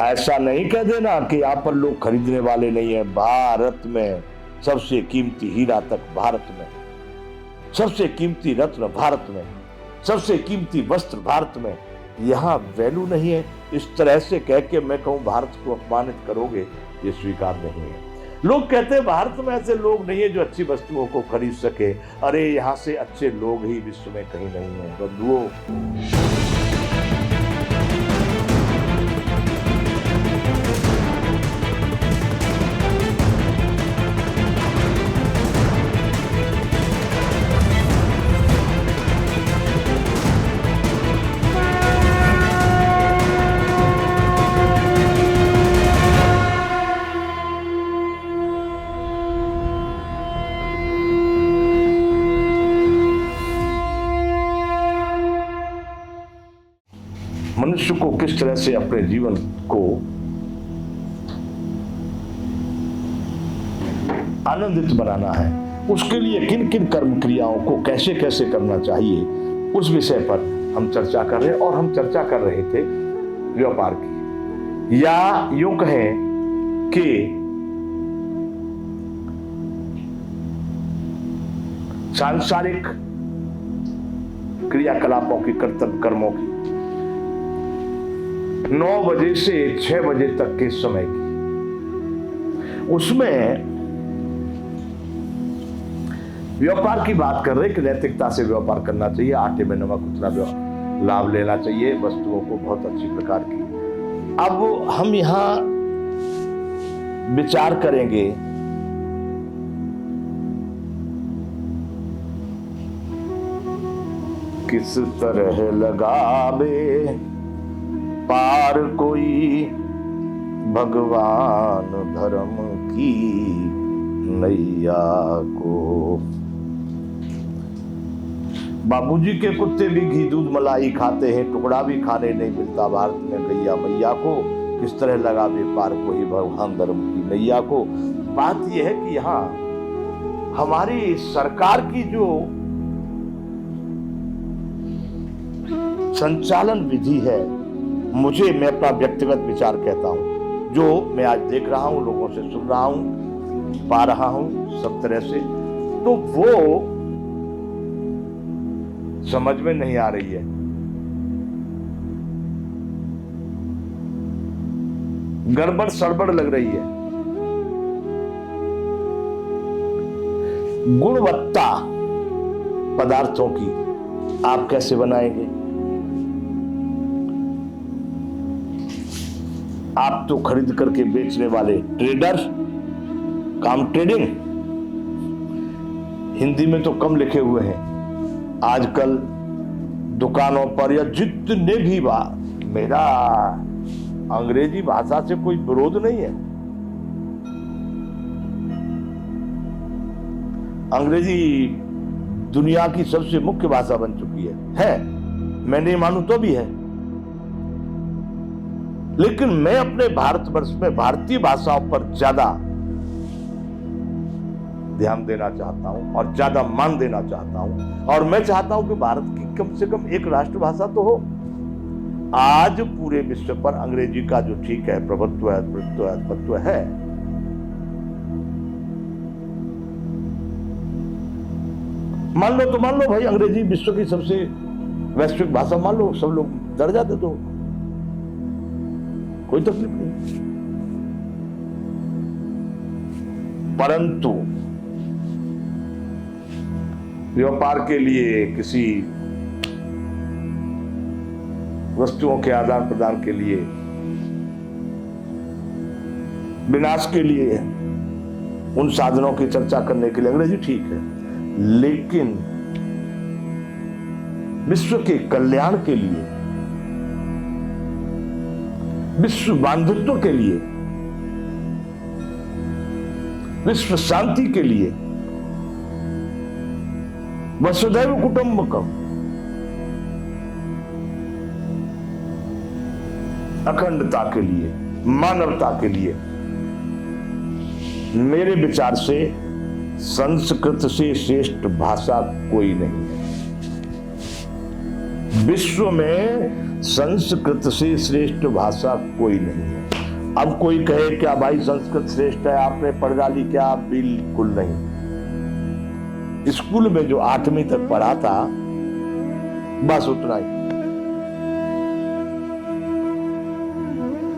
ऐसा नहीं कह देना कि यहाँ पर लोग खरीदने वाले नहीं है। भारत में सबसे कीमती हीरा तक भारत में, सबसे कीमती रत्न भारत में, सबसे कीमती वस्त्र भारत में, यहाँ वैल्यू नहीं है। इस तरह से कह के मैं कहूँ भारत को अपमानित करोगे, ये स्वीकार नहीं है। लोग कहते हैं भारत में ऐसे लोग नहीं है जो अच्छी वस्तुओं को खरीद सके। अरे यहाँ से अच्छे लोग ही विश्व में कहीं नहीं है बंधुओं। मनुष्य को किस तरह से अपने जीवन को आनंदित बनाना है, उसके लिए किन किन कर्म क्रियाओं को कैसे कैसे करना चाहिए, उस विषय पर हम चर्चा कर रहे हैं। और हम चर्चा कर रहे थे व्यापार की, या यूं कहें कि सांसारिक क्रियाकलापों की, कर्तव्य कर्मों की, 9 बजे से 6 बजे तक के समय की। उसमें व्यापार की बात कर रहे कि नैतिकता से व्यापार करना चाहिए, आटे में नमक उतना लाभ लेना चाहिए, वस्तुओं को बहुत अच्छी प्रकार की। अब हम यहां विचार करेंगे किस तरह लगावे पार कोई भगवान धर्म की नैया को। बाबूजी के कुत्ते भी घी दूध मलाई खाते हैं, टुकड़ा भी खाने नहीं मिलता भारत में गैया मैया को। किस तरह लगावे पार कोई भगवान धर्म की नैया को। बात यह है कि यहाँ हमारी सरकार की जो संचालन विधि है, मुझे, मैं अपना व्यक्तिगत विचार कहता हूं, जो मैं आज देख रहा हूं, लोगों से सुन रहा हूं, पा रहा हूं सब तरह से, तो वो समझ में नहीं आ रही है। गड़बड़ सड़बड़ लग रही है। गुणवत्ता पदार्थों की आप कैसे बनाएंगे? आप तो खरीद करके बेचने वाले ट्रेडर, काम ट्रेडिंग, हिंदी में तो कम लिखे हुए हैं आजकल दुकानों पर, या जितने भी मेरा अंग्रेजी भाषा से कोई विरोध नहीं है। अंग्रेजी दुनिया की सबसे मुख्य भाषा बन चुकी है, मैं नहीं मानूं तो भी है। लेकिन मैं अपने भारतवर्ष में भारतीय भाषाओं पर ज्यादा ध्यान देना चाहता हूं और ज्यादा मान देना चाहता हूं। और मैं चाहता हूं कि भारत की कम से कम एक राष्ट्रभाषा तो हो। आज पूरे विश्व पर अंग्रेजी का जो ठीक है प्रभुत्व है, प्रभुत्व है, मान लो तो मान लो भाई, अंग्रेजी विश्व की सबसे वैश्विक भाषा मान लो, सब लोग दर्जा दे दो, कोई तकलीफ नहीं। परंतु व्यापार के लिए, किसी वस्तुओं के आदान प्रदान के लिए, विनाश के लिए, उन साधनों की चर्चा करने के लिए अंग्रेजी ठीक है। लेकिन विश्व के कल्याण के लिए, विश्व बांधुत्व के लिए, विश्व शांति के लिए, वसुधैव कुटुंबकम, अखंडता के लिए, मानवता के लिए, मेरे विचार से संस्कृत से श्रेष्ठ भाषा कोई नहीं है। विश्व में संस्कृत से श्रेष्ठ भाषा कोई नहीं है। अब कोई कहे क्या भाई संस्कृत श्रेष्ठ है, आपने पढ़ डाली क्या? बिल्कुल नहीं। स्कूल में जो 8वीं तक पढ़ा था बस उतना ही,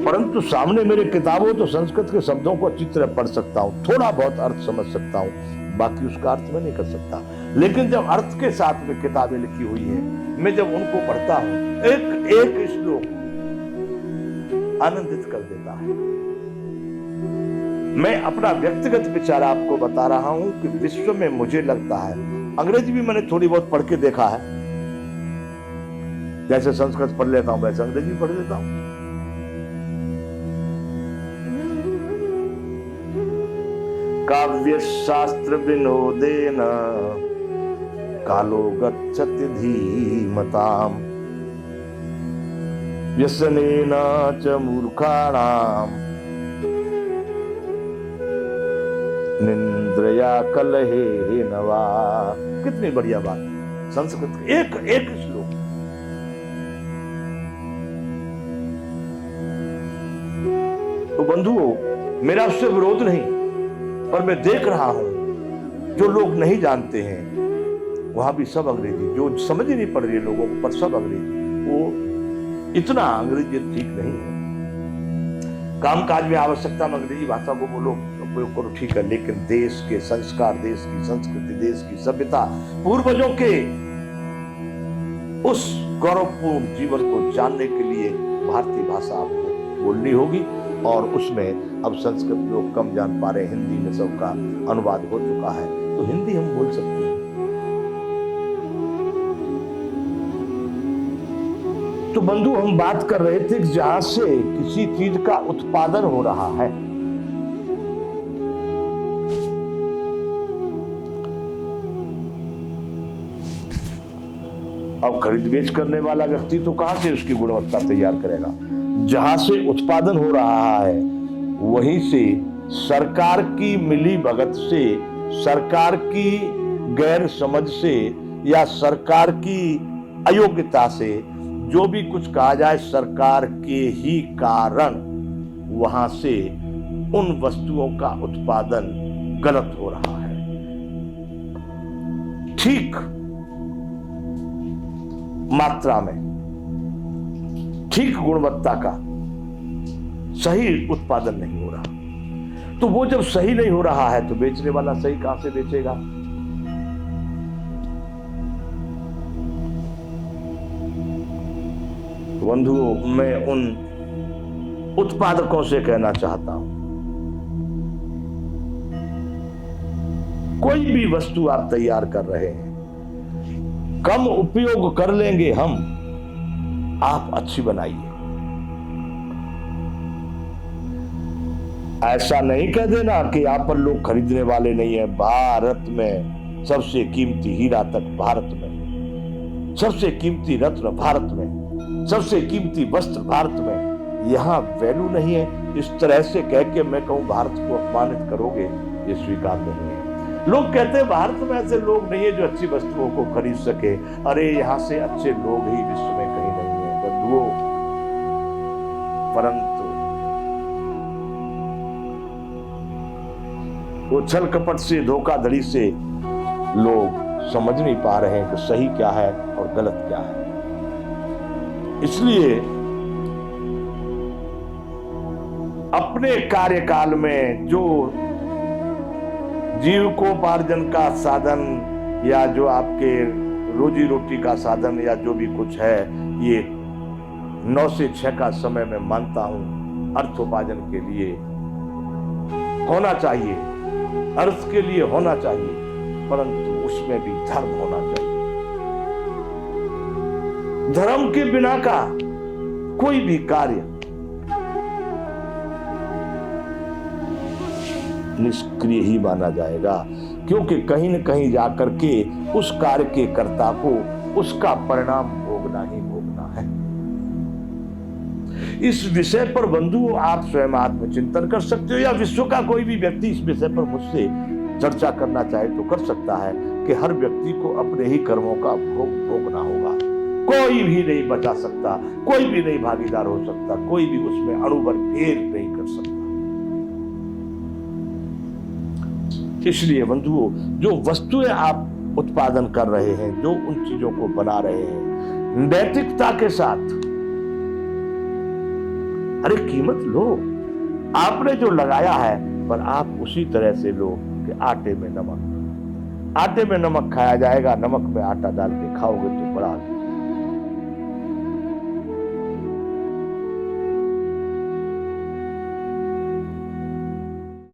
परंतु सामने मेरे किताबों तो संस्कृत के शब्दों को अच्छी तरह पढ़ सकता हूं, थोड़ा बहुत अर्थ समझ सकता हूं, बाकी उसका अर्थ मैं नहीं कर सकता। लेकिन जब अर्थ के साथ में किताबें लिखी हुई है, मैं जब उनको पढ़ता हूं, एक एक श्लोक आनंदित कर देता है। मैं अपना व्यक्तिगत विचार आपको बता रहा हूं कि विश्व में मुझे लगता है, अंग्रेजी भी मैंने थोड़ी बहुत पढ़ के देखा है, जैसे संस्कृत पढ़ लेता हूं वैसे अंग्रेजी पढ़ लेता हूं। काव्य शास्त्र विनोदेन कालो गच्छति धीमताम् व्यसनेन च मूर्खाणाम् निंद्रया कलहे नवा। कितनी बढ़िया बात, संस्कृत एक एक श्लोक। तो बंधुओं, मेरा उससे विरोध नहीं, पर मैं देख रहा हूं जो लोग नहीं जानते हैं वहां भी सब अंग्रेजी, जो समझ ही नहीं पड़ रही है लोगों को, पर सब अंग्रेजी। वो इतना अंग्रेजी ठीक नहीं है। कामकाज में आवश्यकता में अंग्रेजी भाषा को बोलो, उपयोग करो, ठीक है, लेकिन देश के संस्कार, देश की संस्कृति, देश की सभ्यता, पूर्वजों के उस गौरवपूर्ण जीवन को जानने के लिए भारतीय भाषा आपको बोलनी होगी। और उसमें अब संस्कृत लोग कम जान पा रहे हैं, हिंदी में सबका अनुवाद हो चुका है, तो हिंदी हम बोल सकते हैं। तो बंधु, हम बात कर रहे थे कि जहां से किसी चीज का उत्पादन हो रहा है, अब खरीद बेच करने वाला व्यक्ति तो कहां से उसकी गुणवत्ता तैयार करेगा? जहां से उत्पादन हो रहा है वहीं से सरकार की मिली भगत से, सरकार की गैर समझ से या सरकार की अयोग्यता से, जो भी कुछ कहा जाए, सरकार के ही कारण वहां से उन वस्तुओं का उत्पादन गलत हो रहा है। ठीक मात्रा में, ठीक गुणवत्ता का सही उत्पादन नहीं हो रहा। तो वो जब सही नहीं हो रहा है तो बेचने वाला सही कहां से बेचेगा? बंधुओं, मैं उन उत्पादकों से कहना चाहता हूं, कोई भी वस्तु आप तैयार कर रहे हैं, कम उपयोग कर लेंगे हम, आप अच्छी बनाइए। ऐसा नहीं कह देना कि यहां पर लोग खरीदने वाले नहीं है। भारत में सबसे कीमती हीरा तक भारत में, सबसे कीमती रत्न भारत में, सबसे कीमती वस्त्र भारत में, यहां वैल्यू नहीं है। इस तरह से कह के मैं कहूं भारत को अपमानित करोगे, ये स्वीकार नहीं है। लोग कहते हैं भारत में ऐसे लोग नहीं है जो अच्छी वस्तुओं को खरीद सके। अरे यहां से अच्छे लोग ही विश्व में कहीं नहीं है बंधुओं। परंतु उछल कपट से, धोखाधड़ी से लोग समझ नहीं पा रहे हैं कि सही क्या है और गलत क्या है। इसलिए अपने कार्यकाल में जो जीविकोपार्जन का साधन या जो आपके रोजी रोटी का साधन या जो भी कुछ है, ये 9 से 6 का समय मैं मानता हूं अर्थोपार्जन के लिए होना चाहिए, अर्थ के लिए होना चाहिए, परंतु उसमें भी धर्म होना चाहिए। धर्म के बिना का कोई भी कार्य निष्क्रिय ही माना जाएगा, क्योंकि कहीं न कहीं जाकर के उस कार्य के कर्ता को उसका परिणाम भोगना ही भोगना है। इस विषय पर बंधु आप स्वयं आत्मचिंतन कर सकते हो, या विश्व का कोई भी व्यक्ति इस विषय पर मुझसे चर्चा करना चाहे तो कर सकता है कि हर व्यक्ति को अपने ही कर्मों का भोग भोगना होगा। कोई भी नहीं बचा सकता, कोई भी नहीं भागीदार हो सकता, कोई भी उसमें अणु भर फेर नहीं कर सकता। इसलिए बंधुओं, जो वस्तुएं आप उत्पादन कर रहे हैं, जो उन चीजों को बना रहे हैं, नैतिकता के साथ, अरे कीमत लो, आपने जो लगाया है, पर आप उसी तरह से लो कि आटे में नमक खाया जाएगा, नमक में आटा डाल के खाओगे तो बड़ा